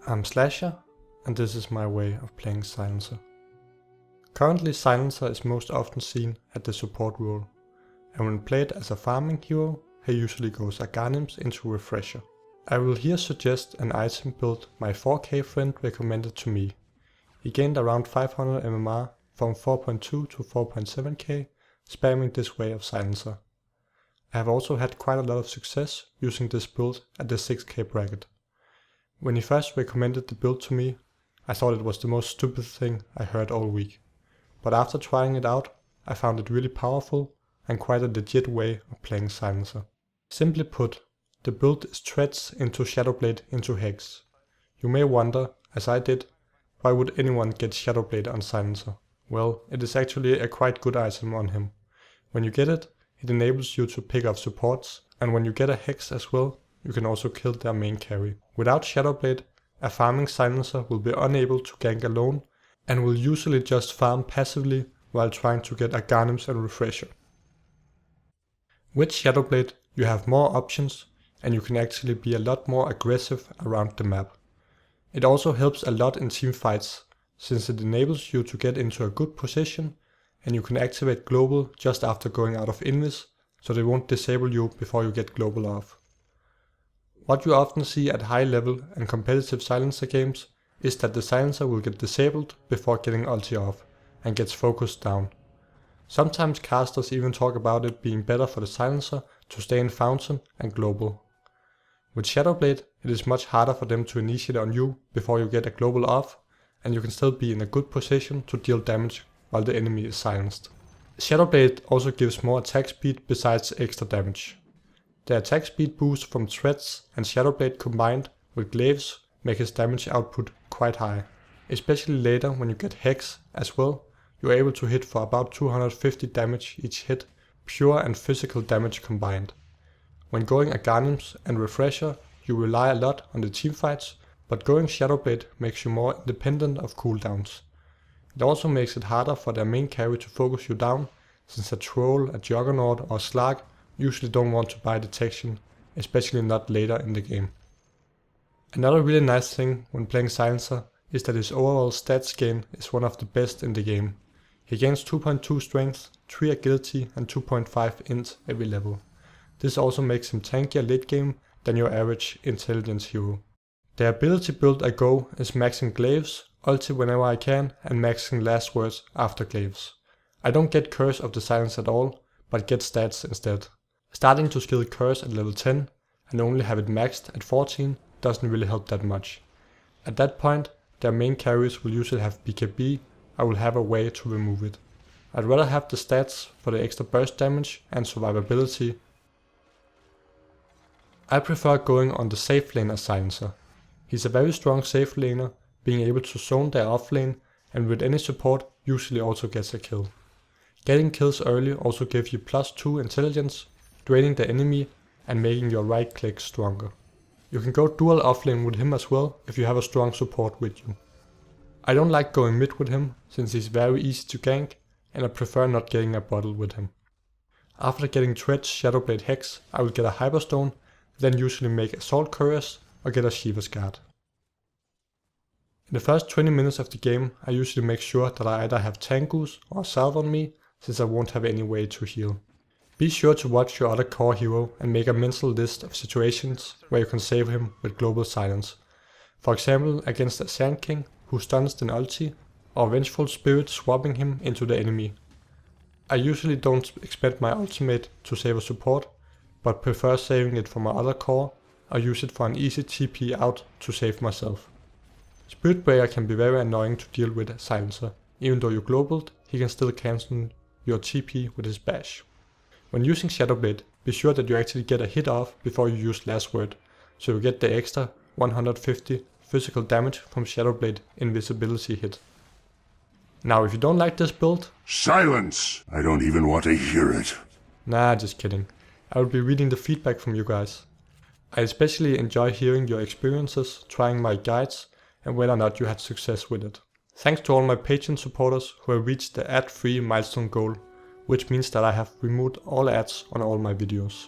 I'm slahser, and this is my way of playing silencer. Currently silencer is most often seen at the support role, and when played as a farming hero, he usually goes Aghanim's into refresher. I will here suggest an item build my 4K friend recommended to me. He gained around 500 MMR from 4.2 to 4.7k, spamming this way of silencer. I have also had quite a lot of success using this build at the 6k bracket. When he first recommended the build to me, I thought it was the most stupid thing I heard all week. But after trying it out, I found it really powerful and quite a legit way of playing silencer. Simply put, the build is threads into Shadowblade into Hex. You may wonder, as I did, why would anyone get Shadowblade on silencer? Well, it is actually a quite good item on him. When you get it, it enables you to pick off supports, and when you get a Hex as well, you can also kill their main carry. Without Shadowblade, a farming silencer will be unable to gank alone and will usually just farm passively while trying to get Aghanim's and refresher. With Shadowblade, you have more options and you can actually be a lot more aggressive around the map. It also helps a lot in team fights, since it enables you to get into a good position and you can activate global just after going out of invis, so they won't disable you before you get global off. What you often see at high level and competitive silencer games is that the silencer will get disabled before getting ulti off and gets focused down. Sometimes casters even talk about it being better for the silencer to stay in fountain and global. With Shadowblade, it is much harder for them to initiate on you before you get a global off, and you can still be in a good position to deal damage while the enemy is silenced. Shadowblade also gives more attack speed besides extra damage. The attack speed boost from threads and Shadowblade combined with glaives make his damage output quite high. Especially later when you get Hex as well, you are able to hit for about 250 damage each hit, pure and physical damage combined. When going Aghanim's and refresher, you rely a lot on the teamfights, but going Shadowblade makes you more independent of cooldowns. It also makes it harder for their main carry to focus you down, since a troll, a juggernaut or a slag usually don't want to buy detection, especially not later in the game. Another really nice thing when playing silencer is that his overall stats gain is one of the best in the game. He gains 2.2 strength, 3 agility and 2.5 int every level. This also makes him tankier late game than your average intelligence hero. The ability build I go is maxing glaives, ulti whenever I can, and maxing last words after glaives. I don't get curse of the silence at all, but get stats instead. Starting to skill curse at level 10 and only have it maxed at 14 doesn't really help that much. At that point, their main carries will usually have BKB, I will have a way to remove it. I'd rather have the stats for the extra burst damage and survivability. I prefer going on the safe lane as silencer. He's a very strong safe laner, being able to zone their off lane, and with any support usually also gets a kill. Getting kills early also gives you +2 intelligence, draining the enemy and making your right click stronger. You can go dual offlane with him as well if you have a strong support with you. I don't like going mid with him since he's very easy to gank, and I prefer not getting a bottle with him. After getting threads-Shadowblade-Hex, I will get a Hyperstone, then usually make Assault Couriers or get a Shiva's Guard. In the first 20 minutes of the game, I usually make sure that I either have Tangoose or Salve on me, since I won't have any way to heal. Be sure to watch your other core hero and make a mental list of situations where you can save him with global silence. For example, against a Sand King who stuns an ulti, or Vengeful Spirit swapping him into the enemy. I usually don't expend my ultimate to save a support, but prefer saving it for my other core or use it for an easy TP out to save myself. Spirit Breaker can be very annoying to deal with as silencer. Even though you globaled, he can still cancel your TP with his bash. When using Shadowblade, be sure that you actually get a hit off before you use last word, so you get the extra 150 physical damage from Shadowblade invisibility hit. Now if you don't like this build... Silence! I don't even want to hear it. Nah, just kidding. I will be reading the feedback from you guys. I especially enjoy hearing your experiences, trying my guides, and whether or not you had success with it. Thanks to all my Patreon supporters who have reached the ad-free milestone goal, which means that I have removed all ads on all my videos.